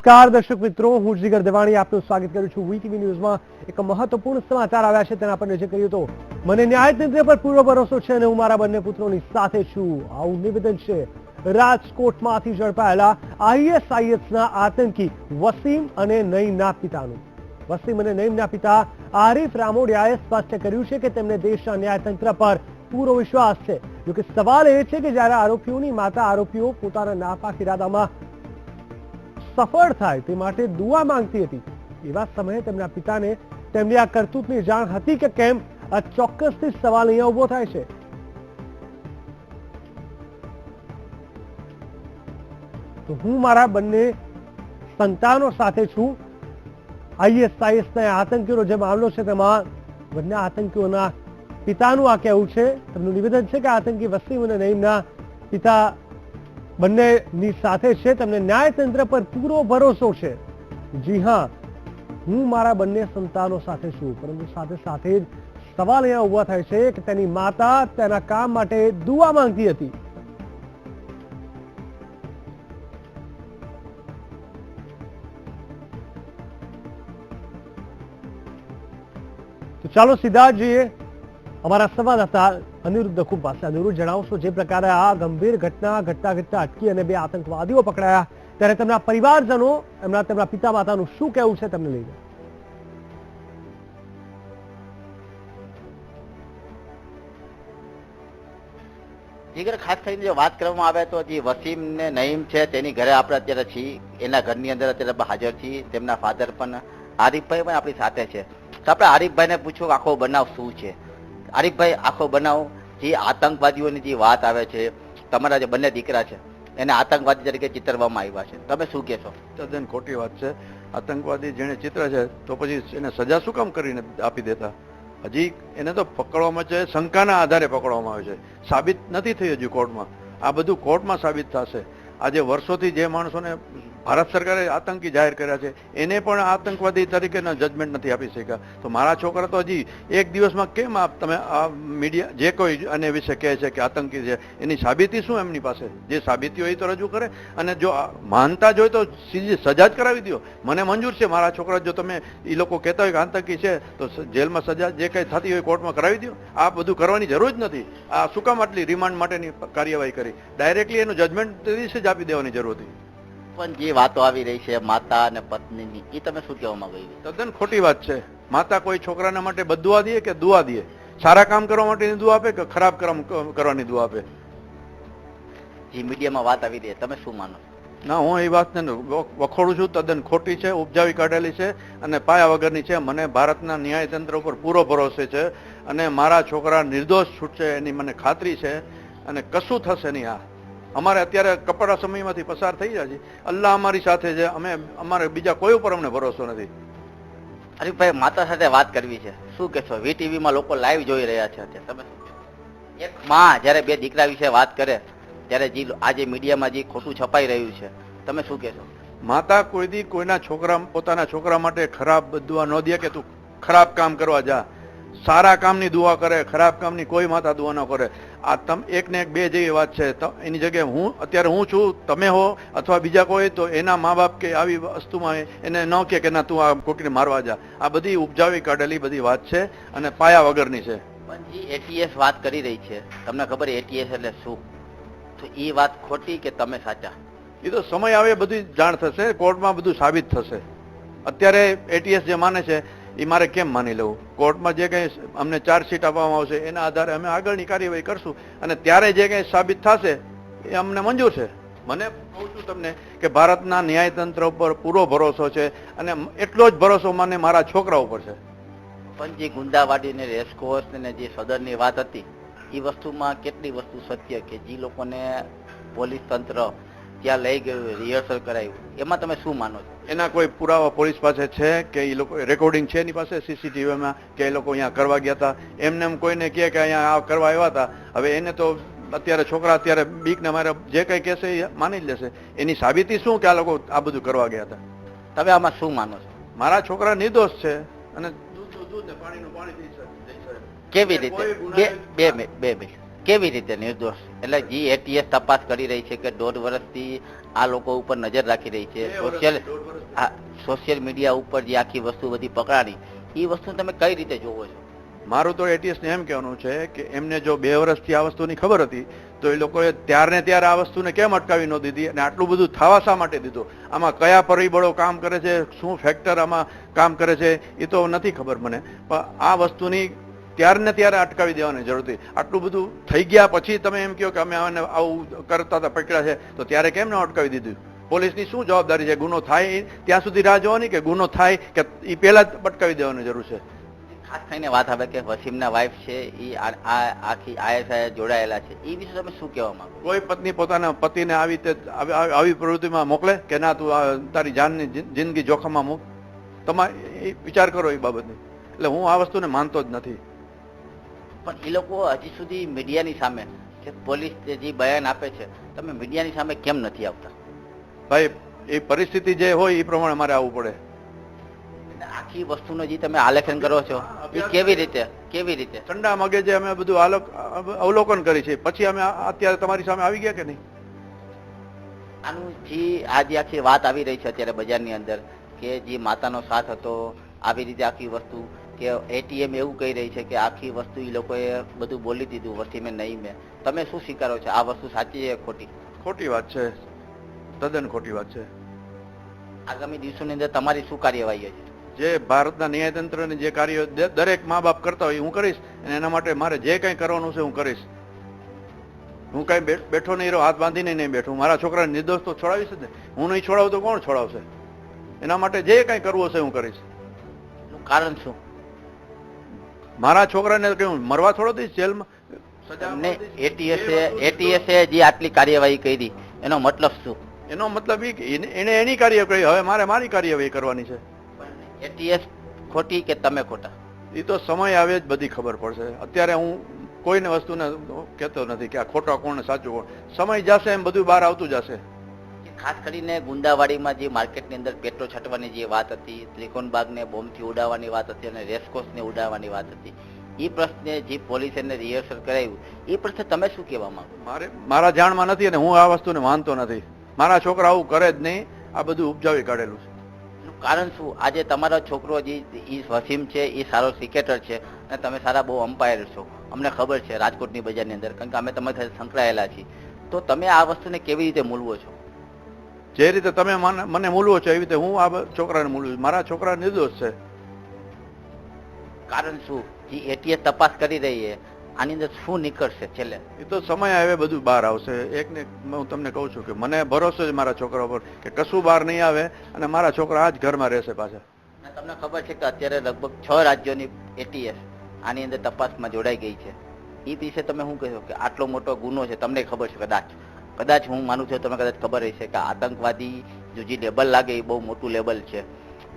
નમસ્કાર દર્શક મિત્રો, હું જીગર દેવાણી આપનું સ્વાગત કરું છું વીટીવી ન્યૂઝમાં। એક મહત્વપૂર્ણ સમાચાર આવ્યા છે તેના પર નજર કરીએ તો મને ન્યાયતંત્ર પર પૂરો ભરોસો છે અને હું મારા બંને પુત્રોની સાથે છું, આવું નિવેદન છે રાજકોટમાંથી ઝડપાયેલા આઈએસઆઈએસના આતંકી વસીમ અને નઈમના પિતાનું। વસીમ અને નઈમના પિતા આરીફ રામોડિયાએ સ્પષ્ટ કર્યું છે કે તેમને દેશના ન્યાયતંત્ર પર પૂરો વિશ્વાસ છે। જોકે સવાલ એ છે કે જ્યારે આરોપીઓની માતા આરોપીઓ પોતાના નાપાક ઇરાદામાં સફળ થાય તે માટે દુઆ માંગતી હતી, એવા સમયે તેમના પિતાને તેમની આ કરતૂતની જાણ હતી કે કેમ, આ ચોક્કસથી સવાલ અહીંયા ઉભો થાય છે। તો હું મારા બંને સંતાનો સાથે છું। આઈએસઆઈએસના આતંકીઓનો જે મામલો છે તેમાં બંને આતંકીઓના પિતાનું આ કહેવું છે, તેમનું નિવેદન છે કે આતંકી વસીમ અને નઈમના પિતા બંનેની સાથે છે, તેમને ન્યાયતંત્ર પર પૂરો ભરોસો છે। જી હા, હું મારા બંને સંતાનો સાથે છું, પરંતુ સાથે સાથે જ સવાલ અહીંયા ઉભા થાય છે કે તેની માતા તેના કામ માટે દુઆ માંગતી હતી। તો ચાલો સીધા જઈએ અમારા સંવાદદાતા અનિરુદ્ધ દખુ પાસે। અનિરુદ્ધ, જણાવશો જે પ્રકારે આ ગંભીર ઘટના અટકી અને બે આતંકવાદીઓ પકડાયા ત્યારે તેમના પરિવારજનો તેમના પિતા માતાનું શું કહેવું છે તેમને લઈને? જીગર, ખાસ કરીને જો વાત કરવામાં આવે તો જે વસીમ ને નઈમ છે તેની ઘરે આપણે અત્યારે છીએ, એના ઘરની અંદર અત્યારે હાજર છીએ। તેમના ફાધર પણ આરીફભાઈ પણ આપણી સાથે છે, તો આપણે આરીફભાઈને પૂછ્યું આખો બનાવ શું છે। આરીફભાઈ, આખો બનાવ જે આતંકવાદીઓની જે વાત આવે છે, તમારા જે બંને દીકરા છે એને આતંકવાદી તરીકે ચિતરવામાં આવ્યા છે, તમે શું કહેશો? તદ્દન ખોટી વાત છે। આતંકવાદી જેને ચિત્ર છે તો પછી એને સજા શું કામ કરીને આપી દેતા? હજી એને તો પકડવામાં છે, શંકાના આધારે પકડવામાં આવે છે, સાબિત નથી થઈ હજુ કોર્ટમાં। આ બધું કોર્ટમાં સાબિત થશે। આજે વર્ષોથી જે માણસોને ભારત સરકારે આતંકી જાહેર કર્યા છે એને પણ આતંકવાદી તરીકેના જજમેન્ટ નથી આપી શક્યા, તો મારા છોકરા તો હજી એક દિવસમાં કેમ તમે આ મીડિયા જે કોઈ આને વિશે કહે છે કે આતંકી છે, એની સાબિતી શું એમની પાસે? જે સાબિતી હોય તો રજૂ કરે, અને જો માનતા જ હોય તો સીધી સજા જ કરાવી દો। મને મંજૂર છે, મારા છોકરા જો તમે એ લોકો કહેતા હોય કે આતંકી છે તો જેલમાં સજા જે કંઈ થતી હોય કોર્ટમાં કરાવી દો। આ બધું કરવાની જરૂર જ નથી। આ શું કામ આટલી રિમાન્ડ માટેની કાર્યવાહી કરી? ડાયરેક્ટલી એનું જજમેન્ટ દિવસે જ આપી દેવાની જરૂર હતી। પણ જે વાતો આવી રહી છે માતા અને પત્નીની, એ તમે શું કહેવા માંગો? તદ્દન ખોટી વાત છે। માતા કોઈ છોકરાના માટે બદદુઆ દે કે દુઆ દે? સારા કામ કરવા માટેની દુઆ આપે કે ખરાબ કામ કરવાની દુઆ આપે? જે મીડિયામાં વાત આવી રહી તમે શું માનો? ના, હું એ વાતને વખોડું છું। તદ્દન ખોટી છે, ઉપજાવી કાઢેલી છે અને પાયા વગરની છે। મને ભારતના ન્યાયતંત્ર ઉપર પૂરો ભરોસો છે અને મારા છોકરા નિર્દોષ છૂટશે એની મને ખાતરી છે, અને કશું થશે નહીં। આ અમારે અત્યારે કપરા સમયમાંથી પસાર થઈ જાય છે, અલ્લાહ અમારી સાથે છે, અમારે બીજા કોઈ ઉપર અમને ભરોસો નથી। હરીફભાઈ, માતા સાથે વાત કરવી છે, શું કહેશો? વીટીવીમાં લોકો લાઈવ જોઈ રહ્યા છે અત્યારે, તમે શું કહેશો? એક માં જ્યારે બે દીકરા વિશે વાત કરે ત્યારે જે આજે મીડિયામાં જે ખોટું છપાઈ રહ્યું છે, તમે શું કહેશો? માતા કોઈ દી કોઈના છોકરા પોતાના છોકરા માટે ખરાબ દુઆ ન દે કે તું ખરાબ કામ કરવા જા। સારા કામની દુઆ કરે, ખરાબ કામની કોઈ માતા દુઆ ન કરે। આ એક ને એક બે જેવી વાત છે। એની જગ્યાએ અત્યારે હું છું, તમે હો અથવા બીજા કોઈ, તો એના મા બાપ કે આવી વસ્તુમાં એને ન કે ના તું આ કોકને મારવા જા। આ બધી ઉપજાવી કાઢેલી બધી વાત છે અને પાયા વગરની છે। પણ જે એટીએસ વાત કરી રહી છે, તમને ખબર એટીએસ એટલે શું? તો એ વાત ખોટી કે તમે સાચા? એ તો સમય આવે બધી જાણ થશે, કોર્ટમાં બધું સાબિત થશે। અત્યારે એટીએસ જે માને છે એ મારે કેમ માની લેવું? કોર્ટમાં જે કંઈ અમને ચાર્જશીટ આપવામાં આવશે એના આધારે અમે આગળની કાર્યવાહી કરશું, અને ત્યારે જે કંઈ સાબિત થશે એ અમને મંજૂર છે। મને કહું છું તમને કે ભારતના ન્યાયતંત્ર ઉપર પૂરો ભરોસો છે, અને એટલો જ ભરોસો મને મારા છોકરા ઉપર છે। પણ જે ગુંદાવાડી ને રેસકોર્સ ને જે સદરની વાત હતી, એ વસ્તુમાં કેટલી વસ્તુ સત્ય કે જે લોકોને પોલીસ તંત્ર ત્યાં લઈ ગયું, રિહર્સલ કરાયું, એમાં તમે શું માનો છો? એના કોઈ પુરાવા પોલીસ પાસે છે કે એ લોકો રેકોર્ડિંગ છે એની પાસે સીસીટીવીમાં કે એ લોકો અહીંયા કરવા ગયા હતા? એમને એમ કોઈને કહે કે અહીંયા આ કરવા આવ્યા હતા, હવે એને તો અત્યારે છોકરા અત્યારે બીકને મારે જે કંઈ કહેશે એ માની જ લેશે। એની સાબિતી શું કે આ લોકો આ બધું કરવા ગયા હતા? તમે આમાં શું માનો છો? મારા છોકરા નિર્દોષ છે અને દૂધ ને પાણીનું પાણી થઈ શકે। કેવી રીતે? બે મિનિટ કેવી રીતે નિર્દોષ? એટલે જે એટીએસ તપાસ કરી રહી છે કે 1.5 વર્ષથી આ લોકો ઉપર નજર રાખી રહી છે, સોશિયલ મીડિયા ઉપર જે આખી વસ્તુ બધી પકડાણી, એ વસ્તુ તમે કઈ રીતે જોવો છો? મારું તો એટીએસ ને એમ કહેવાનું છે કે એમને જો 2 વર્ષથી આ વસ્તુની ખબર હતી તો એ લોકોએ ત્યારને ત્યારે આ વસ્તુને કેમ અટકાવી ન દીધી અને આટલું બધું થવા શા માટે દીધું? આમાં કયા પરિબળો કામ કરે છે, શું ફેક્ટર આમાં કામ કરે છે એ તો નથી ખબર મને, પણ આ વસ્તુની ત્યારને ત્યારે અટકાવી દેવાની જરૂર હતી. આટલું બધું થઈ ગયા પછી તમે એમ કહો કે અમે આને આવું કરતા હતા, પકડ્યા છે, તો ત્યારે કેમ ન અટકાવી દીધું? પોલીસની શું જવાબદારી છે? ગુનો થાય ત્યાં સુધી રાહ જોવાની કે ગુનો થાય કે એ પહેલા જ અટકાવી દેવાની જરૂર છે? ખાસ કરીને વાત આવે કે વસીમના વાઇફ છે એ આખી આઈએસઆઈ જોડાયેલા છે, એ વિશે તમે શું કહેવા માંગો? કોઈ પત્ની પોતાના પતિને આવી રીતે આવી પ્રવૃત્તિમાં મોકલે કે ના તું તારી જાનની જિંદગી જોખમમાં મૂક? તમારે વિચાર કરો એ બાબતની. એટલે હું આ વસ્તુને માનતો જ નથી. પણ એ લોકો હજી સુધી મીડિયાની સામે કે પોલીસ જે બયાન આપે છે, તમે મીડિયાની સામે કેમ નથી આવતા? ભાઈ એ પરિસ્થિતિ જે હોય એ પ્રમાણે મારે આવવું પડે. આખી વસ્તુનો જે તમે આલેખન કરો છો એ કેવી રીતે ઠંડા મગજે અમે બધું અવલોકન કરી છે, પછી અમે અત્યારે તમારી સામે આવી ગયા કે નહીં? આનું જે આજે આખી વાત આવી રહી છે અત્યારે બજારની અંદર કે જે માતાનો સાથ હતો, આવી રીતે આખી વસ્તુ કે એટીએમ એવું કહી રહી છે કે આખી વસ્તુ એ લોકોએ બધું બોલી દીધું વસીમે નહીં મેં. તમે શું સ્વીકારો છો? આ વસ્તુ સાચી છે ખોટી? ખોટી વાત છે, તદ્દન ખોટી વાત છે. આગામી દિવસોની અંદર તમારી શું કાર્યવાહી છે? જે ભારતના ન્યાયતંત્રને જે કાર્યો દરેક મા બાપ કરતા હોય હું કરીશ, અને એના માટે મારે જે કંઈ કરવાનું છે હું કરીશ. હું કઈ બેઠો નહીં રહું, હાથ બાંધીને નહીં બેઠું. મારા છોકરાને નિર્દોષ તો છોડાવીશ જ ને. હું નહીં છોડાવું તો કોણ છોડાવશે? એના માટે જે કંઈ કરવું હશે હું કરીશ. કારણ શું? મારા છોકરાને કઈ મરવા છોડો દઈશ જેલમાં? એટીએસે જે આટલી કાર્યવાહી કરી એનો મતલબ શું? એનો મતલબ એ કે એને એની કાર્યવાહી, હવે મારે મારી કાર્યવાહી કરવાની છે. એટીએસ ખોટી કે તમે ખોટા? એ તો સમય આવે જ બધી ખબર પડશે. અત્યારે હું કોઈને વસ્તુને કહેતો નથી કે આ ખોટા કોણ સાચું કોણ. સમય જશે એમ બધું બહાર આવતું જશે. ખાસ કરીને ગુંદાવાડીમાં જે માર્કેટની અંદર પેટ્રોલ છાંટવાની જે વાત હતી, ત્રિકોણબાગને બોમ્બથી ઉડાવવાની વાત હતી અને રેસકોર્સને ઉડાવવાની વાત હતી, એ પ્રશ્ને જે પોલીસ એને રિહર્સલ કરાવ્યું, એ પ્રશ્ને તમે શું કહેવા માંગો? મારા જાણમાં નથી અને હું આ વસ્તુને માનતો નથી. મારા છોકરા આવું કરે જ નહીં. આ બધું ઉપજાવી કાઢેલું છે. કારણ શું? આજે તમારો છોકરો જે વસીમ છે એ સારો ક્રિકેટર છે અને તમે સારા બહુ અમ્પાયર છો, અમને ખબર છે રાજકોટની બજારની અંદર, કારણ કે અમે તમારી સાથે સંકળાયેલા છીએ. તો તમે આ વસ્તુને કેવી રીતે મૂલવો છો? જે રીતે તમે મને મૂલવો છો એવી રીતે હું આ છોકરાને મૂલવું છું. મારા છોકરા નિર્દોષ છે. કારણ શું? જે એટીએસ તપાસ કરી રહી છે આની અંદર શું નીકળશે છેલ્લે? એ તો સમય આવે બધું બહાર આવશે. એકને હું તમને કહું છું કે મને ભરોસો છે મારા છોકરા પર કે કશું બહાર નહીં આવે અને મારા છોકરા આ જ ઘરમાં રહેશે પાછા. તમને ખબર છે કે અત્યારે લગભગ 6 રાજ્યોની એટીએસ આની અંદર તપાસમાં જોડાઈ ગઈ છે. એ વિશે તમે શું કહેશો કે આટલો મોટો ગુનો છે? તમને ખબર છે કદાચ હું માનું છું તમને કદાચ ખબર હશે કે આતંકવાદી જો જે લેબલ લાગે એ બહુ મોટું લેબલ છે,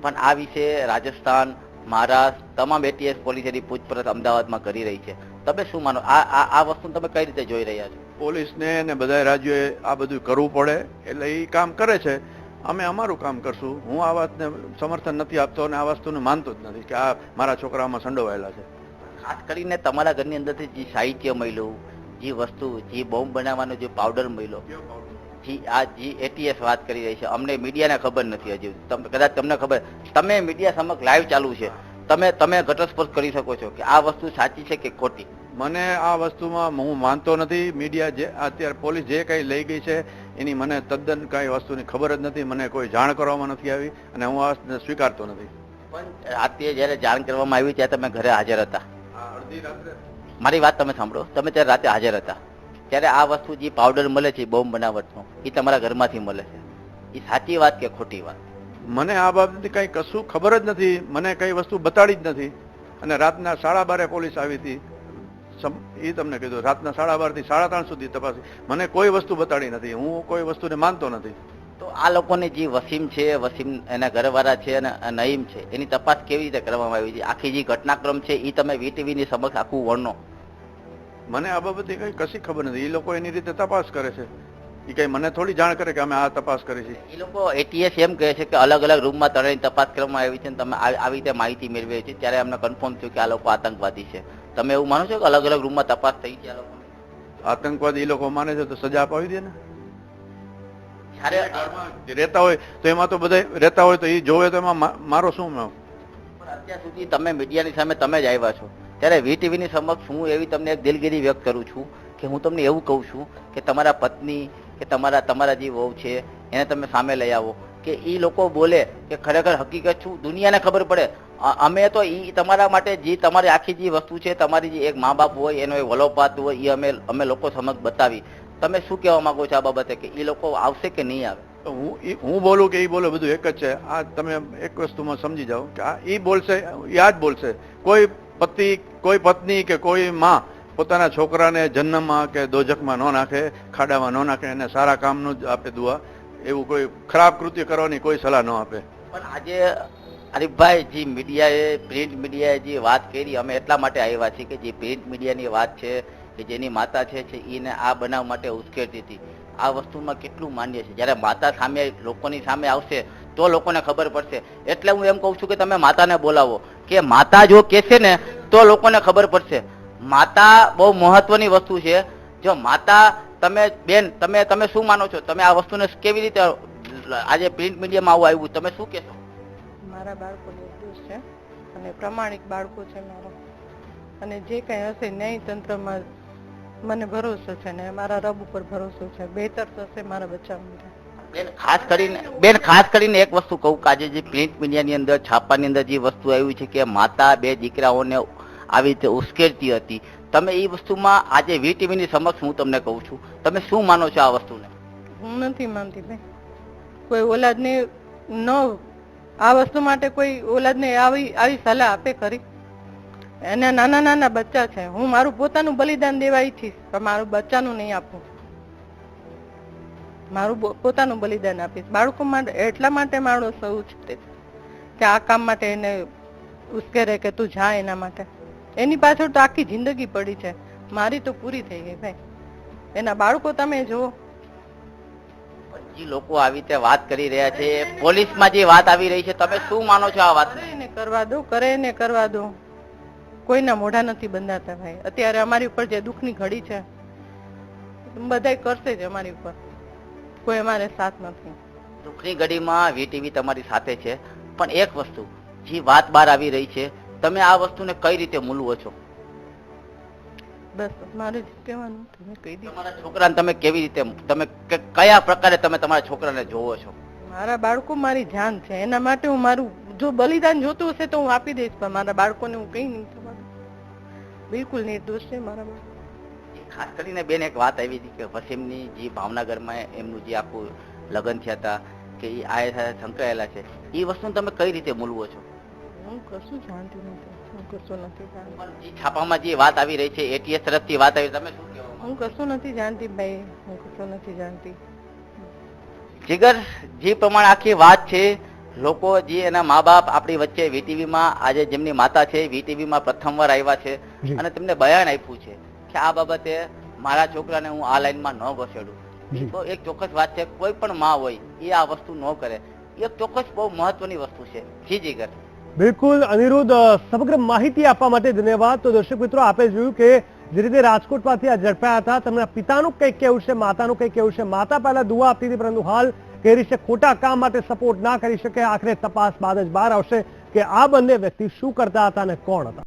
પણ આ વિશે રાજસ્થાન, મહારાષ્ટ્ર તમામ એટીએસ પોલીસ એની પૂછપરછ અમદાવાદમાં કરી રહી છે. તમે શું માનો? આ વસ્તુ તમે કઈ રીતે જોઈ રહ્યા છો? પોલીસને ને બધા રાજ્યોએ આ બધું કરવું પડે એટલે એ કામ કરે છે. અમે અમારું કામ કરશું. હું આ વાતને સમર્થન નથી આપતો અને આ વસ્તુને માનતો જ નથી કે આ મારા છોકરામાં સંડોવાયેલા છે. ખાસ કરીને તમારા ઘરની અંદરથી જે સાહિત્ય મળ્યું, જે વસ્તુ, જે બોમ્બ બનાવવાનો જે પાવડર મળ્યો, આ જે એટીએસ વાત કરી રહી છે, અમને મીડિયાને ખબર નથી હજી. કદાચ તમને ખબર, તમે મીડિયા સમક્ષ લાઈવ ચાલુ છે, તમે ઘટસ્ફોટ કરી શકો છો કે આ વસ્તુ સાચી છે કે ખોટી? મને આ વસ્તુમાં હું માનતો નથી. મીડિયા જે અત્યારે પોલીસ જે કંઈ લઈ ગઈ છે એની મને તદ્દન કઈ વસ્તુની ખબર જ નથી. મને કોઈ જાણ કરવામાં નથી આવી અને હું આ વસ્તુને સ્વીકારતો નથી. પણ રાત્રે જયારે જાણ કરવામાં આવી ત્યારે તમે ઘરે હાજર હતા? અડધી રાત્રે. મારી વાત તમે સાંભળો. તમે ત્યારે રાતે હાજર હતા ત્યારે આ વસ્તુ જે પાવડર મળે છે બોમ્બ બનાવટનો, એ તમારા ઘરમાંથી મળે છે, એ સાચી વાત કે ખોટી વાત? મને આ બાબતની કઈ કશું ખબર જ નથી. મને કઈ વસ્તુ બતાડી જ નથી. અને રાતના 12:30 પોલીસ આવી હતી. એ તમને કીધું રાતના 12:30 થી 3:30 સુધી તપાસી. મને કોઈ વસ્તુ બતાડી નથી. હું કોઈ વસ્તુને માનતો નથી. તો આ લોકોને જે વસીમ છે, વસીમ એના ઘરવાળા છે અને નઈમ છે, એની તપાસ કેવી રીતે કરવામાં આવી છે? આખી જે ઘટનાક્રમ છે એ તમે વીટીવીની સમક્ષ આખું વર્ણો. મને આ બાબતે કઈ કશી ખબર નથી. એ લોકો એની રીતે તપાસ કરે છે. એ કઈ મને થોડી જાણ કરે કે અમે આ તપાસ કરી છે. એ લોકો એટીએસ એમ કહે છે કે અલગ અલગ રૂમમાં ત્રણેયની તપાસ કરવામાં આવી છે, તમે આવી રીતે માહિતી મેળવી છે, ત્યારે અમને કન્ફર્મ થયું કે આ લોકો આતંકવાદી છે. તમે એવું માનો છો કે અલગ અલગ રૂમમાં તપાસ થઈ છે આ લોકો? આતંકવાદી એ લોકો માને છે તો સજા અપાવી દે ને. જ્યારે રહેતા હોય તો એમાં તો બધા રહેતા હોય તો એ જોવે તો એમાં મારો શું પણ અત્યાર સુધી તમે મીડિયાની સામે તમે જ આવ્યા છો, ત્યારે વીટીવીની સમક્ષ હું એવી તમને એક દિલગીરી વ્યક્ત કરું છું કે હું તમને એવું કહું છું કે તમારા પત્ની કે તમારા જે વહુ છે એને તમે સામે લઈ આવો, કે એ લોકો બોલે કે ખરેખર હકીકત શું દુનિયાને ખબર પડે. અમે તો એ તમારા માટે જે તમારી આખી જે વસ્તુ છે, તમારી જે એક મા બાપ હોય એનો એ વલોપાત હોય એ અમે લોકો સમક્ષ બતાવી. તમે શું કહેવા માંગો છો આ બાબતે, કે એ લોકો આવશે કે નહીં આવે? હું બોલું કે એ બોલે બધું એક જ છે. આ તમે એક વસ્તુમાં સમજી જાઓ કે આ એ બોલશે, આ જ બોલશે. કોઈ પતિ, કોઈ પત્ની કે કોઈ માં પોતાના છોકરાને જન્મમાં કે દોજકમાં ન નાખે, ખાડામાં ન નાખે, એને સારા કામનું જ આપે દુઆ. એવું કોઈ ખરાબ કૃત્ય કરવાની કોઈ સલાહ ન આપે. પણ આજે હરીફભાઈ, જે મીડિયાએ, પ્રિન્ટ મીડિયાએ જે વાત કરી, અમે એટલા માટે આવ્યા છીએ કે જે પ્રિન્ટ મીડિયાની વાત છે કે જેની માતા છે એને આ બનાવ માટે ઉશ્કેરતી હતી, આ વસ્તુમાં કેટલું માન્ય છે? જ્યારે માતા સામે લોકોની સામે આવશે તો લોકોને ખબર પડશે. એટલે હું એમ કહું છું કે તમે માતાને બોલાવો, કે માતા જો કહેશે ને તો લોકોને ખબર પડશે. માતા બહુ મહત્વની વસ્તુ છે. જો માતા, તમે બેન, તમે શું માનો છો? તમે આ વસ્તુને કેવી રીતે, આજે પ્રિન્ટ મીડિયામાં આવું આવ્યું, તમે શું કહેશો? મારા બાળકો નિર્દોષ છે અને પ્રમાણિક બાળકો છે મારા, અને જે કંઈ હશે ન્યાયતંત્રમાં મને ભરોસો છે ને મારા રબ ઉપર ભરોસો છે, બહેતર થશે મારા બચ્ચા માટે. બેન ખાસ કરીને એક વસ્તુ કહું કે આજે જે પ્રિન્ટ મીડિયાની અંદર, છાપાની અંદર જે વસ્તુ આવી છે કે માતા બે દીકરાઓને આવી રીતે ઉશ્કેરતી હતી, તમે એ વસ્તુમાં આજે વીટીવીની સમક્ષ હું તમને કહું છું, તમે શું માનો છો આ વસ્તુને? હું નથી માનતી ભાઈ, કોઈ ઓલાદને ન આ વસ્તુ માટે કોઈ ઓલાદને આવી સલાહ આપે ખરી? એના નાના નાના બચ્ચા છે. હું મારું પોતાનું બલિદાન દેવા ઈચ્છીશ પણ મારું બચ્ચાનું નહીં આપું. મારું પોતાનું બલિદાન આપીશ બાળકો માટે. એટલા માટે મારો સૌ છે કે આ કામ માટે એને ઉશ્કેરે કે તું જા એના માટે. એની પાછળ તો આખી જિંદગી પડી છે, મારી તો પૂરી થઈ ગઈ ભાઈ. એના બાળકો તમે જુઓ. જે લોકો આવી રીતે વાત કરી રહ્યા છે, પોલીસમાં જે વાત આવી રહી છે, તમે શું માનો છો આ વાત? એને કરવા દો, કરે એને કરવા દો. કોઈના મોઢા નથી બંધાતા ભાઈ. અત્યારે અમારી ઉપર જે દુઃખની ઘડી છે બધાય કરશે જ અમારી ઉપર, કોઈ અમારે સાથ નથી. દુઃખની ઘડીમાં વીટીવી તમારી સાથે છે, પણ એક વસ્તુ જે વાત બહાર આવી રહી છે, તમે આ વસ્તુને કઈ રીતે મૂલવો છો? બસ મારે જ કહેવાનું, તમે કહી દીધું. તમારા છોકરાને તમે કેવી રીતે, તમે કયા પ્રકારે તમે તમારા છોકરાને જોવો છો? મારા બાળકો મારી જાન છે, એના માટે હું મારું જો બલિદાન જોતું હશે તો હું આપી દઈશ, પણ મારા બાળકોને હું કઈ નહીં થવા દઉં. બિલકુલ નિર્દોષ છે મારા બાળકો. ખાસ કરીને બેન એક વાત આવી હતી કે વસીમની જે ભાવનગરમાં એમનું જે આખું લગ્ન થયા હતા કે એ આ સાથે સંકળાયેલા છે, એ વસ્તુને તમે કઈ રીતે મૂલવો છો? હું કશું જાણતી નથી, હું કશું નથી જાણતી. જે છાપામાં જે વાત આવી રહી છે, એટીએસ તરફથી વાત આવી, તમે શું કહેવા? હું કશું નથી જાણતી ભાઈ, હું કશું નથી જાણતી. જીગર, જે પ્રમાણે આખી વાત છે, લોકો જે એના મા બાપ આપણી વચ્ચે વીટીવીમાં આજે જેમની માતા છે વીટીવીમાં પ્રથમવાર આવ્યા છે અને તેમને બયાન આપ્યું છે કે આ બાબતે મારા છોકરાને હું આ લાઈનમાં ન ઘસેડું. તો એક ચોક્કસ વાત છે, કોઈ પણ માં હોય એ આ વસ્તુ ન કરે, એક ચોક્કસ બહુ મહત્વની વસ્તુ છે. જી જીગર. બિલકુલ અનિરુદ્ધ, સમગ્ર માહિતી આપવા માટે ધન્યવાદ. તો દર્શક મિત્રો, આપે જોયું કે જે રીતે રાજકોટમાંથી આ ઝડપાયા હતા, તેમના પિતાનું કંઈક કેવું છે, માતાનું કંઈક કેવું છે. માતા પહેલા દુઆ આપતી હતી, પરંતુ હાલ કહી રહી છે ખોટા કામ માટે સપોર્ટ ના કરી શકે. આખરે તપાસ બાદ જ બહાર આવશે કે આ બંને વ્યક્તિ શું કરતા હતા અને કોણ હતા.